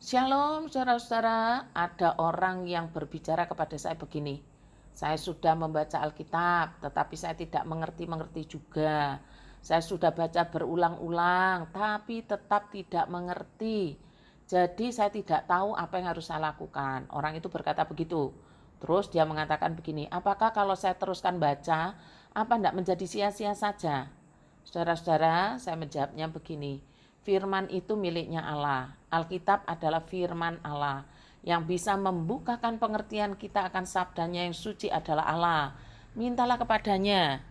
Shalom saudara-saudara, ada orang yang berbicara kepada saya begini. Saya sudah membaca Alkitab, tetapi saya tidak mengerti juga. Saya sudah baca berulang-ulang, tapi tetap tidak mengerti. Jadi saya tidak tahu apa yang harus saya lakukan. Orang itu berkata begitu. Terus dia mengatakan begini, apakah kalau saya teruskan baca, apa tidak menjadi sia-sia saja? Saudara-saudara, saya menjawabnya begini. Firman itu miliknya Allah. Alkitab adalah firman Allah yang bisa membukakan pengertian kita akan sabdanya yang suci adalah Allah. Mintalah kepadanya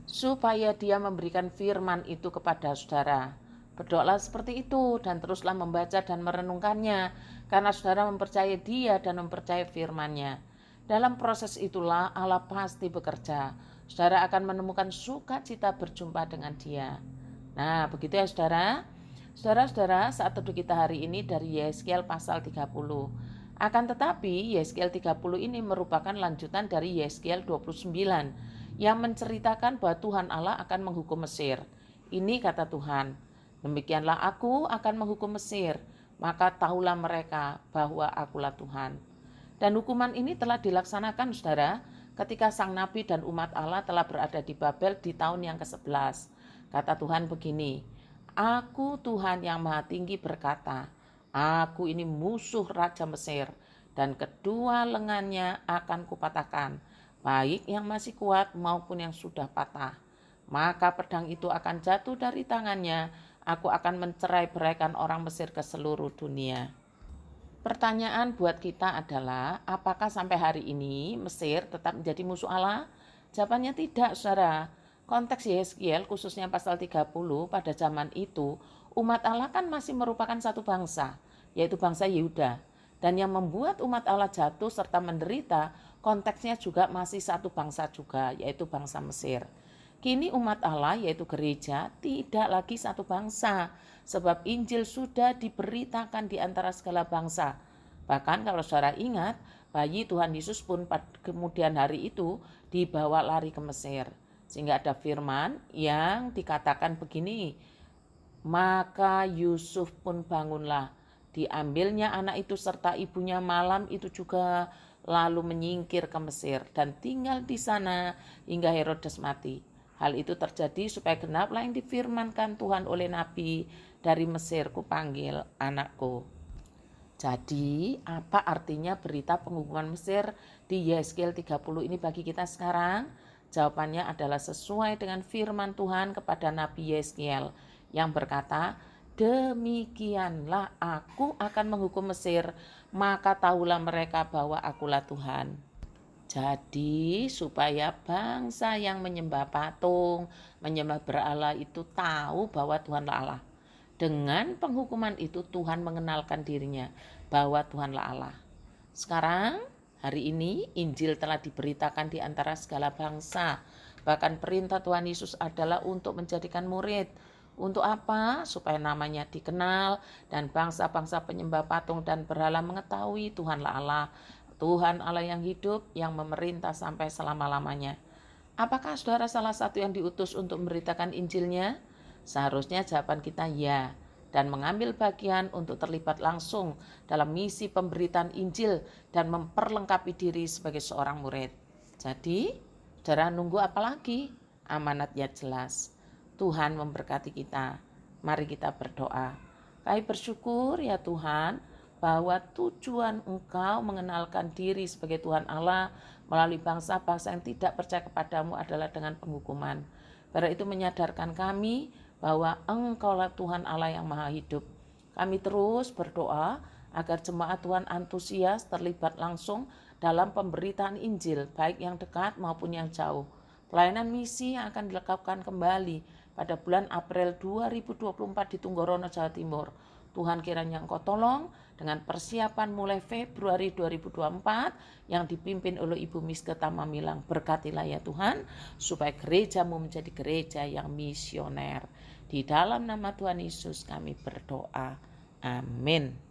supaya dia memberikan firman itu kepada saudara. Berdoalah seperti itu dan teruslah membaca dan merenungkannya karena saudara mempercayai dia dan mempercayai firman-Nya. Dalam proses itulah Allah pasti bekerja. Saudara akan menemukan sukacita berjumpa dengan dia. Nah, begitu ya saudara. Saudara-saudara, saat teduh kita hari ini dari Yeskel pasal 30. Akan tetapi Yeskel 30 ini merupakan lanjutan dari Yeskel 29 yang menceritakan bahwa Tuhan Allah akan menghukum Mesir. Ini kata Tuhan, demikianlah aku akan menghukum Mesir, maka tahulah mereka bahwa akulah Tuhan. Dan hukuman ini telah dilaksanakan saudara ketika sang nabi dan umat Allah telah berada di Babel di tahun yang ke-11. Kata Tuhan begini, Aku Tuhan yang Maha Tinggi berkata, Aku ini musuh Raja Mesir, dan kedua lengannya akan kupatahkan, baik yang masih kuat maupun yang sudah patah. Maka pedang itu akan jatuh dari tangannya, aku akan mencerai-beraikan orang Mesir ke seluruh dunia. Pertanyaan buat kita adalah, apakah sampai hari ini Mesir tetap menjadi musuh Allah? Jawabannya tidak, saudara. Konteks Yeskiel khususnya pasal 30 pada zaman itu, umat Allah kan masih merupakan satu bangsa, yaitu bangsa Yehuda. Dan yang membuat umat Allah jatuh serta menderita, konteksnya juga masih satu bangsa juga, yaitu bangsa Mesir. Kini umat Allah yaitu gereja tidak lagi satu bangsa, sebab Injil sudah diberitakan di antara segala bangsa. Bahkan kalau saudara ingat, bayi Tuhan Yesus pun kemudian hari itu dibawa lari ke Mesir. Sehingga ada firman yang dikatakan begini, maka Yusuf pun bangunlah, diambilnya anak itu serta ibunya malam itu juga, lalu menyingkir ke Mesir dan tinggal di sana hingga Herodes mati. Hal itu terjadi supaya genaplah yang difirmankan Tuhan oleh Nabi, dari Mesir kupanggil anakku. Jadi apa artinya berita penghukuman Mesir di Yeskel 30 ini bagi kita sekarang? Jawabannya adalah sesuai dengan firman Tuhan kepada Nabi Yeskel yang berkata, demikianlah aku akan menghukum Mesir, maka tahulah mereka bahwa akulah Tuhan. Jadi supaya bangsa yang menyembah patung, menyembah berhala itu tahu bahwa Tuhanlah Allah. Dengan penghukuman itu Tuhan mengenalkan dirinya bahwa Tuhanlah Allah. Sekarang hari ini Injil telah diberitakan di antara segala bangsa. Bahkan perintah Tuhan Yesus adalah untuk menjadikan murid. Untuk apa? Supaya namanya dikenal dan bangsa-bangsa penyembah patung dan berhala mengetahui Tuhanlah Allah. Tuhan Allah yang hidup, yang memerintah sampai selama-lamanya. Apakah saudara salah satu yang diutus untuk memberitakan Injilnya? Seharusnya jawaban kita ya, dan mengambil bagian untuk terlibat langsung dalam misi pemberitaan Injil dan memperlengkapi diri sebagai seorang murid. Jadi, saudara nunggu apa lagi? Amanatnya jelas. Tuhan memberkati kita. Mari kita berdoa. Kami bersyukur ya Tuhan, bahwa tujuan Engkau mengenalkan diri sebagai Tuhan Allah melalui bangsa-bangsa yang tidak percaya kepadamu adalah dengan penghukuman. Karena itu menyadarkan kami bahwa Engkaulah Tuhan Allah yang maha hidup. Kami terus berdoa agar jemaat Tuhan antusias terlibat langsung dalam pemberitaan Injil, baik yang dekat maupun yang jauh. Pelayanan misi yang akan dilakukan kembali pada bulan April 2024 di Tunggorono, Jawa Timur. Tuhan kiranya Engkau tolong dengan persiapan mulai Februari 2024 yang dipimpin oleh Ibu Miske Tamamilang. Berkatilah ya Tuhan, supaya gerejamu menjadi gereja yang misioner. Di dalam nama Tuhan Yesus kami berdoa. Amin.